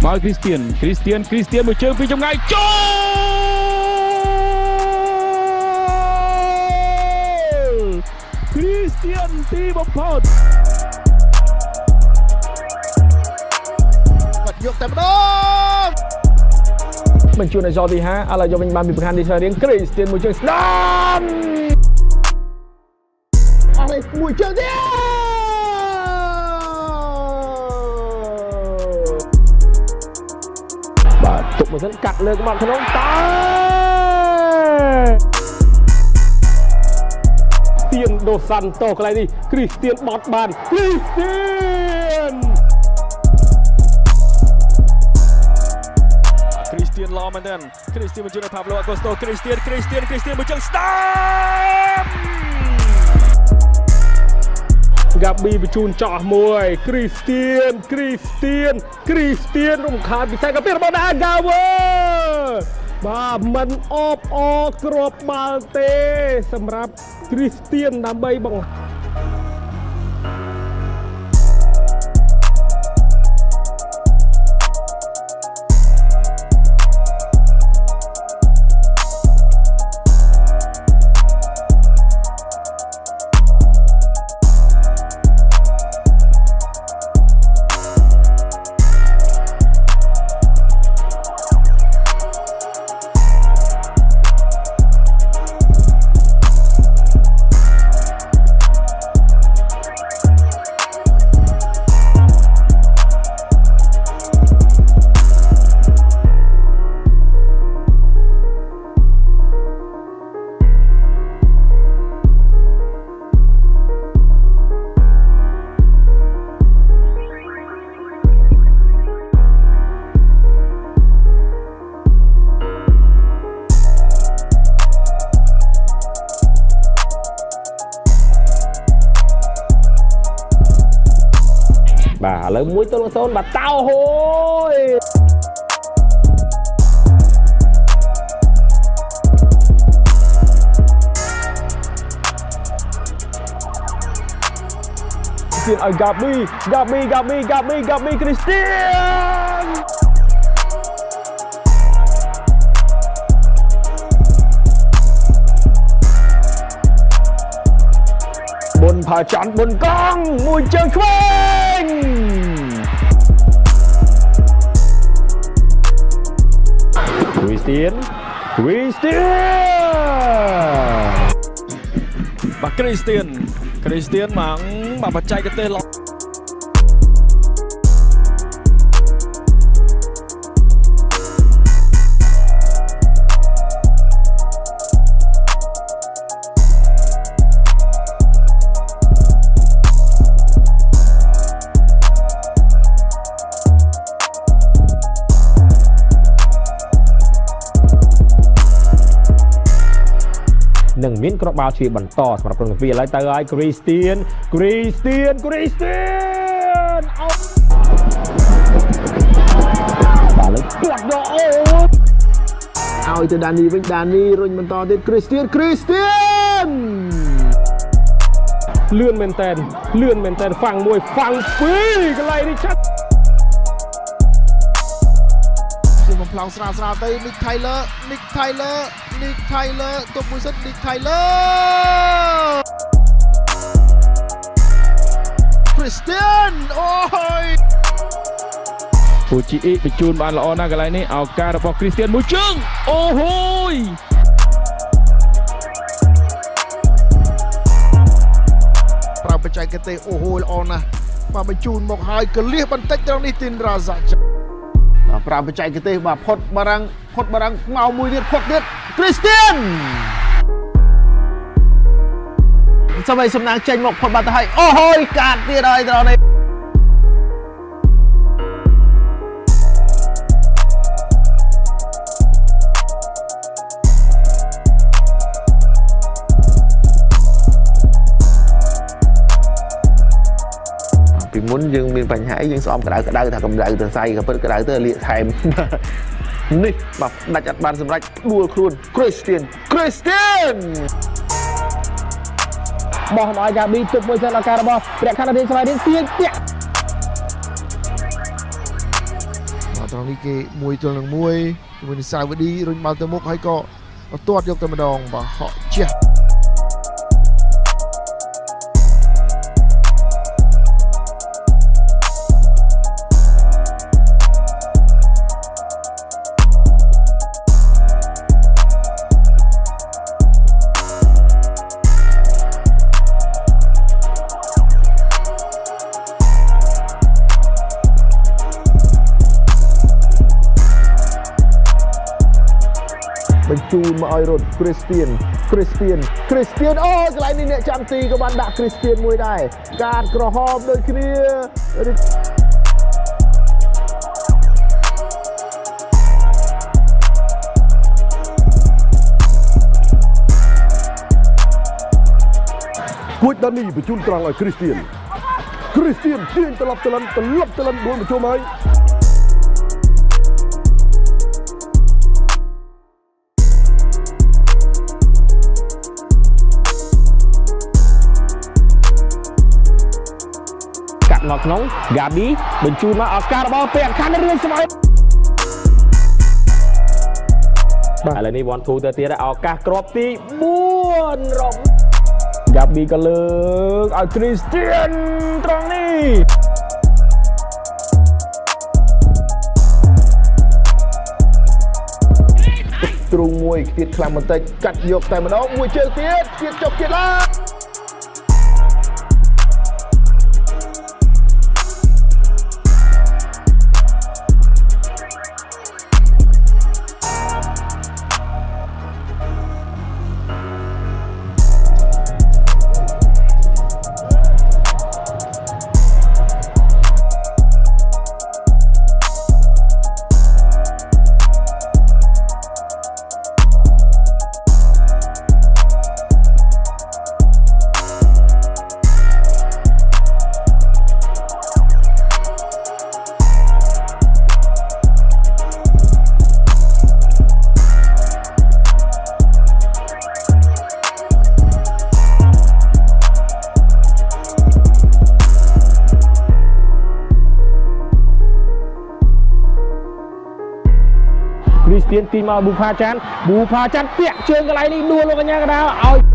មកគ្រីស្ទៀនមួយជើងពីចម្ងាយចូលគ្រីស្ទៀនទីបំផុតបាត់យកតែម្ដងបញ្ជូនឲ្យសទី5ឥឡូវយកវិញបានពីបង្ហាញនេះឆ្លើយរៀងគ្រីស្ទៀនមួយជើងស្ដាំអស់នេះមួយជើងទៀតបាទទុកមួយសិនកាត់លើក្បាលក្នុងតើទៀនដូសាន់តូកន្លែងនេះគ្រីស្ទៀនបត់បានគ្រីស្ទៀនល្អមែនទែនគ្រីស្ទៀនបញ្ជូនឲ្យផាប់ឡូអាកូស្តូគ្រីស្ទៀនមួយជើងស្ដាំហ្គាប៊ីបញ្ជូនចោះមួយគ្រីស្ទៀនរំខានពិសេសកាពីរបស់អាហ្គាវើបាទមិនអបអគ្រាប់បាល់ទេសម្រាប់គ្រីស្ទៀនដើម្បីបង្បាទឥឡូវ1-0បាទតោហូយទៀតឲ្យហ្គាប៊ីគ្រីស្ទៀនបុនផាច័ន្ទបុនកងមួយជើងឆ្វេងគ្រីស្ទៀនបាទគ្រីស្ទៀនមកបច្ចេកទេសល្អនឹងមានគ្រាប់បាល់ជាបន្តសម្រាប់ក្រុមទាំងពីរឥឡូវទៅឲ្យគ្រីស្ទៀនអោបាទលើពាត់ដល់អូឲ្យទៅដានីវិញដានីរុញបន្តទៀតគ្រីស្ទៀនលឿនមែនតែនហ្វាំងមួយហ្វាំងពីរកន្លែងនេះចាត់ជាបំផ្លងស្រាលទៅNick Taylor ទុកមួយសិនNick Taylor គ្រីស្ទៀនអូយពូជីអ៊ីបញ្ជូនបានល្អណាស់កន្លែងនេះឱកាសរបស់គ្រីស្ទៀនមួយជើងអូហូយប្រើបច្ចេកទេសអូហូយល្អណាស់បាទបញ្ជូនមកហើយកលៀសបន្តិចត្រង់នេះទីនរ៉ាសាប្រើបច្ចេកទេសបាទផុតបារាំងមកមួយទៀតផុតទៀតគ្រីស្ទៀនសម័យសំណាងចេញមកផុតបាត់ទៅហើយអូហូយកាត់ទៀតហើយត្រង់នេះពីមុនយើងមានបញ្ហាយើងស្អមក្តៅថាកម្ដៅទៅសៃក៏ពិតក្តៅទៅលាកថែមនេះបាទដាច់អត់បានសម្រេចដួលខ្លួនគ្រីស្ទៀនបោះមកឲ្យយ៉ាប៊ីទុកមួយសិនឱកាសរបស់ព្រះខ័នរាជស្វាយរៀងទៀងពាក់ ត្រង់នេះគេមួយទល់នឹងមួយជាមួយនឹងសាវឌីរុញបាល់ទៅមុខហើយក៏ទាត់យកទៅម្ដងបាទហក់ជះបញ្ជូនមកឲ្យរត់គ្រីស្ទៀនអូកន្លែងនេះអ្នកចាំទីក៏បានដាក់គ្រីស្ទៀនមួយដែរកាតក្រហមដូចគ្នាគួចដានីបញ្ជូនត្រង់ឲ្យគ្រីស្ទៀនទាញត្រឡប់ដួលមកជុំហើយមកក្នុង Gabi បញ្ជូនមកឱកាសរបស់ពេលអាខានរឿងស្មោះបាទឥឡូវនេះ 1 2 ទៅទៀតឱកាសគ្រាប់ទី4រំ Gabi ក៏លើកឲ្យ Christian ត្រង់នេះទ្រូងមួយទៀតខ្លាំងបន្តិចកាត់យកតែម្ដងមួយជើងទៀតចុកទៀតឡើងគ្រីស្ទៀនទីមកប៊ូផាចាន់ពាក់ជើងកន្លែងនេះដួលលោកកញ្ញាកណ្ដាលឲ្យ